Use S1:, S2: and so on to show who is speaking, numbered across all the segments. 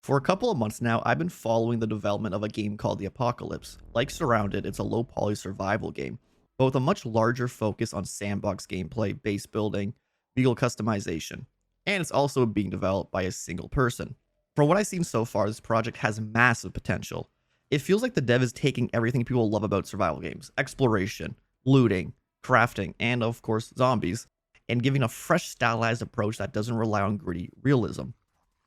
S1: For a couple of months now, I've been following the development of a game called The Apocalypse. Like Surrounded, it's a low poly survival game, but with a much larger focus on sandbox gameplay, base building, vehicle customization, and it's also being developed by a single person. From what I've seen so far, this project has massive potential. It feels like the dev is taking everything people love about survival games: exploration, looting, crafting, and of course, zombies, and giving a fresh stylized approach that doesn't rely on gritty realism.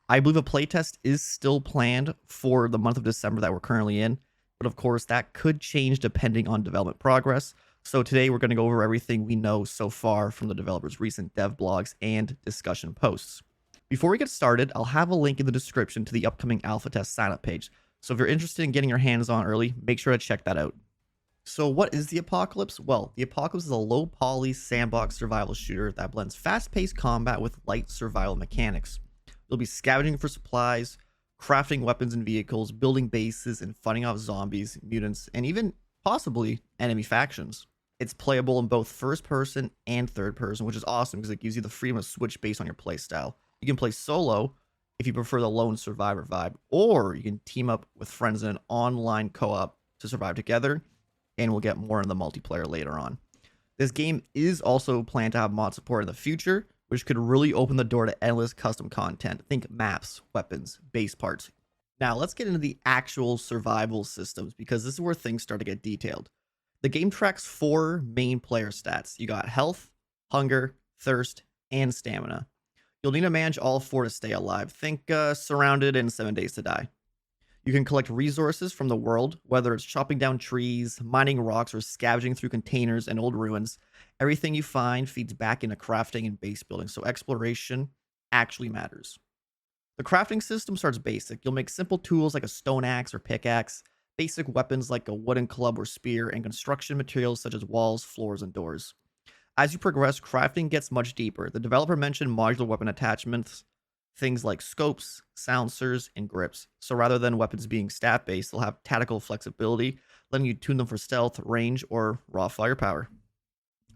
S1: I believe a playtest is still planned for the month of December that we're currently in, but of course that could change depending on development progress. So today we're going to go over everything we know so far from the developer's recent dev blogs and discussion posts. Before we get started, I'll have a link in the description to the upcoming alpha test signup page. So if you're interested in getting your hands on early, make sure to check that out. So what is the Apocalypse? Well, the Apocalypse is a low poly sandbox survival shooter that blends fast-paced combat with light survival mechanics. You'll be scavenging for supplies, crafting weapons and vehicles, building bases, and fighting off zombies, mutants, and even possibly enemy factions. It's playable in both first person and third person, which is awesome because it gives you the freedom to switch based on your playstyle. You can play solo if you prefer the lone survivor vibe, or you can team up with friends in an online co-op to survive together, and we'll get more in the multiplayer later on. This game is also planned to have mod support in the future, which could really open the door to endless custom content. Think maps, weapons, base parts. Now let's get into the actual survival systems because this is where things start to get detailed. The game tracks 4 main player stats. You got health, hunger, thirst, and stamina. You'll need to manage all 4 to stay alive. Think Surrounded and 7 Days to Die. You can collect resources from the world, whether it's chopping down trees, mining rocks, or scavenging through containers and old ruins. Everything you find feeds back into crafting and base building, so exploration actually matters. The crafting system starts basic. You'll make simple tools like a stone axe or pickaxe, basic weapons like a wooden club or spear, and construction materials such as walls, floors, and doors. As you progress, crafting gets much deeper. The developer mentioned modular weapon attachments, things like scopes, silencers, and grips. So rather than weapons being stat-based, they'll have tactical flexibility, letting you tune them for stealth, range, or raw firepower.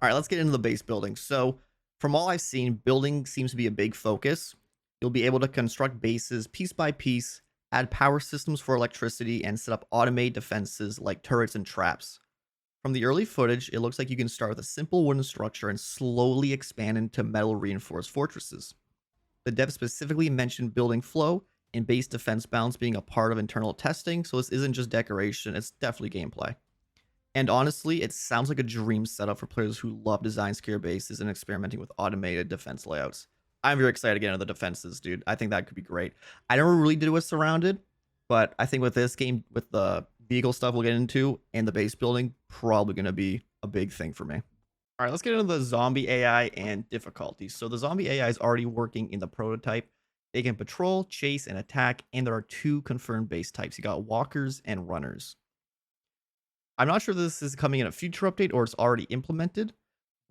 S1: All right, let's get into the base building. So from all I've seen, building seems to be a big focus. You'll be able to construct bases piece by piece, add power systems for electricity, and set up automated defenses like turrets and traps. From the early footage, it looks like you can start with a simple wooden structure and slowly expand into metal reinforced fortresses. The dev specifically mentioned building flow and base defense bounds being a part of internal testing, so this isn't just decoration, it's definitely gameplay. And honestly, it sounds like a dream setup for players who love design secure bases and experimenting with automated defense layouts. I'm very excited to get into the defenses, dude. I think that could be great. I never really did with Surrounded, but I think with this game, with the vehicle stuff we'll get into and the base building, probably going to be a big thing for me. All right, let's get into the zombie AI and difficulty. So the zombie AI is already working in the prototype. They can patrol, chase, and attack, and there are 2 confirmed base types. You got walkers and runners. I'm not sure if this is coming in a future update or it's already implemented,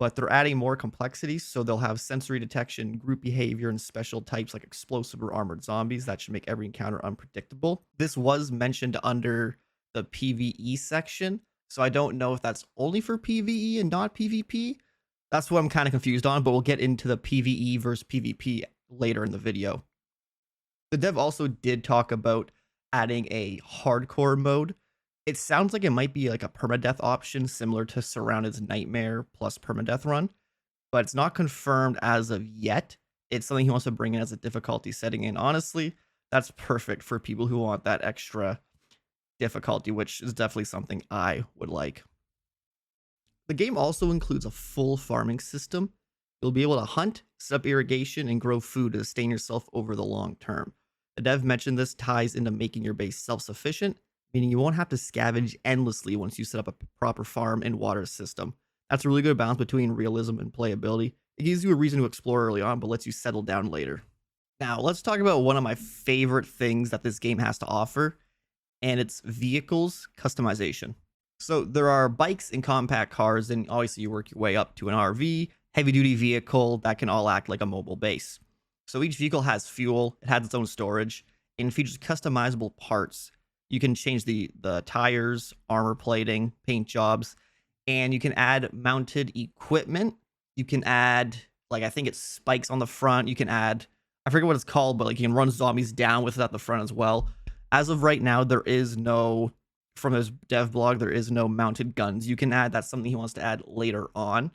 S1: but they're adding more complexity, so they'll have sensory detection, group behavior, and special types like explosive or armored zombies that should make every encounter unpredictable. This was mentioned under the PvE section, so I don't know if that's only for PvE and not PvP. That's what I'm kind of confused on, but we'll get into the PvE versus PvP later in the video. The dev also did talk about adding a hardcore mode. It sounds like it might be like a permadeath option similar to Surrounded's Nightmare plus permadeath run, but it's not confirmed as of yet. It's something he wants to bring in as a difficulty setting, and honestly, that's perfect for people who want that extra difficulty, which is definitely something I would like. The game also includes a full farming system. You'll be able to hunt, set up irrigation, and grow food to sustain yourself over the long term. The dev mentioned this ties into making your base self-sufficient, meaning you won't have to scavenge endlessly once you set up a proper farm and water system. That's a really good balance between realism and playability. It gives you a reason to explore early on, but lets you settle down later. Now, let's talk about one of my favorite things that this game has to offer, and it's vehicles customization. So there are bikes and compact cars, and obviously you work your way up to an RV, heavy-duty vehicle that can all act like a mobile base. So each vehicle has fuel, it has its own storage, and features customizable parts. You can change the tires, armor plating, paint jobs, and you can add mounted equipment. You can add, like, I think it's spikes on the front. You can add I forget what it's called, but like you can run zombies down with it at the front as well. As of right now, there is no, from his dev blog, there is no mounted guns. You can add, that's something he wants to add later on,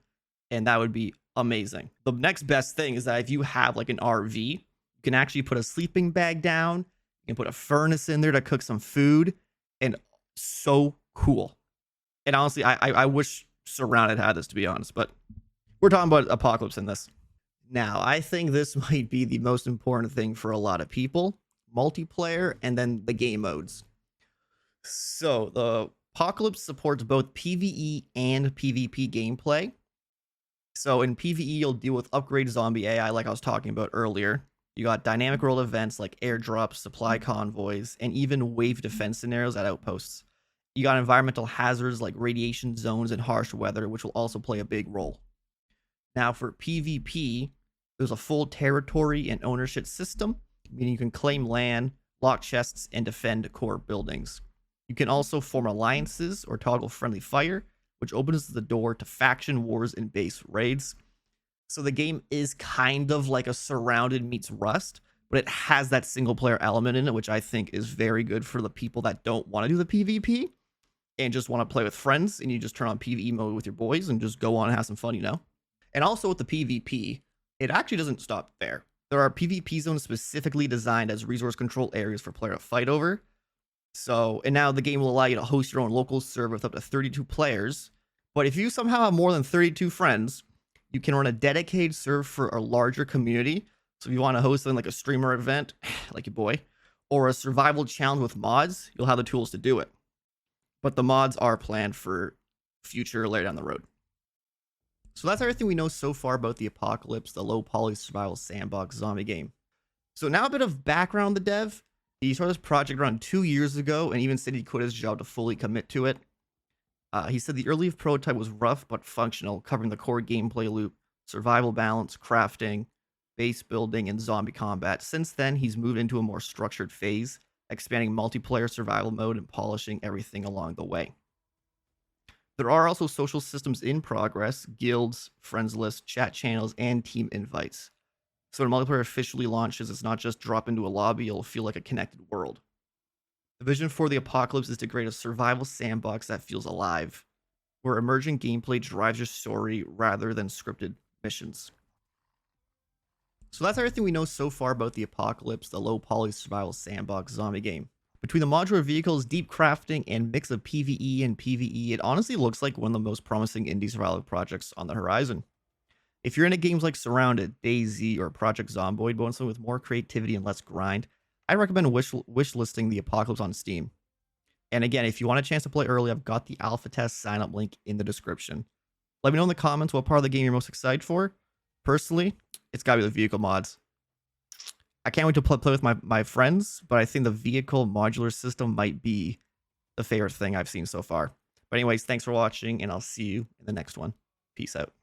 S1: and that would be amazing. The next best thing is that if you have like an RV, you can actually put a sleeping bag down, you can put a furnace in there to cook some food, and so cool. And honestly, I wish Surrounded had this, to be honest, but we're talking about Apocalypse in this. Now, I think this might be the most important thing for a lot of people, multiplayer and then the game modes. So the Apocalypse supports both PvE and PvP gameplay. So in PvE, you'll deal with upgraded zombie AI like I was talking about earlier. You got dynamic world events like airdrops, supply convoys, and even wave defense scenarios at outposts. You got environmental hazards like radiation zones and harsh weather, which will also play a big role. Now for PvP, there's a full territory and ownership system, meaning you can claim land, lock chests, and defend core buildings. You can also form alliances or toggle friendly fire, which opens the door to faction wars and base raids. So the game is kind of like a Surrounded meets Rust, but it has that single player element in it, which I think is very good for the people that don't want to do the PvP and just want to play with friends, and you just turn on PvE mode with your boys and just go on and have some fun, you know? And also with the PvP, it actually doesn't stop there. There are PvP zones specifically designed as resource control areas for player to fight over. So, and now the game will allow you to host your own local server with up to 32 players. But if you somehow have more than 32 friends, you can run a dedicated server for a larger community. So if you want to host something like a streamer event, like your boy, or a survival challenge with mods, you'll have the tools to do it. But the mods are planned for future later down the road. So that's everything we know so far about the Apocalypse, the low poly survival sandbox zombie game. So now a bit of background on the dev. He started this project around 2 years ago and even said he quit his job to fully commit to it. He said the early prototype was rough but functional, covering the core gameplay loop, survival balance, crafting, base building, and zombie combat. Since then, he's moved into a more structured phase, expanding multiplayer survival mode and polishing everything along the way. There are also social systems in progress, guilds, friends lists, chat channels, and team invites. So when multiplayer officially launches, it's not just drop into a lobby, it'll feel like a connected world. The vision for the Apocalypse is to create a survival sandbox that feels alive, where emerging gameplay drives your story rather than scripted missions. So that's everything we know so far about the Apocalypse, the low poly survival sandbox zombie game. Between the modular vehicles, deep crafting, and mix of PvE and PvE, it honestly looks like one of the most promising indie survival projects on the horizon. If you're into games like Surrounded, DayZ, or Project Zomboid, but want something with more creativity and less grind, I recommend wish listing the Apocalypse on Steam. And again, if you want a chance to play early, I've got the alpha test sign up link in the description. Let me know in the comments what part of the game you're most excited for. Personally, it's gotta be the vehicle mods. I can't wait to play with my friends, but I think the vehicle modular system might be the favorite thing I've seen so far. But anyways, thanks for watching, and I'll see you in the next one. Peace out.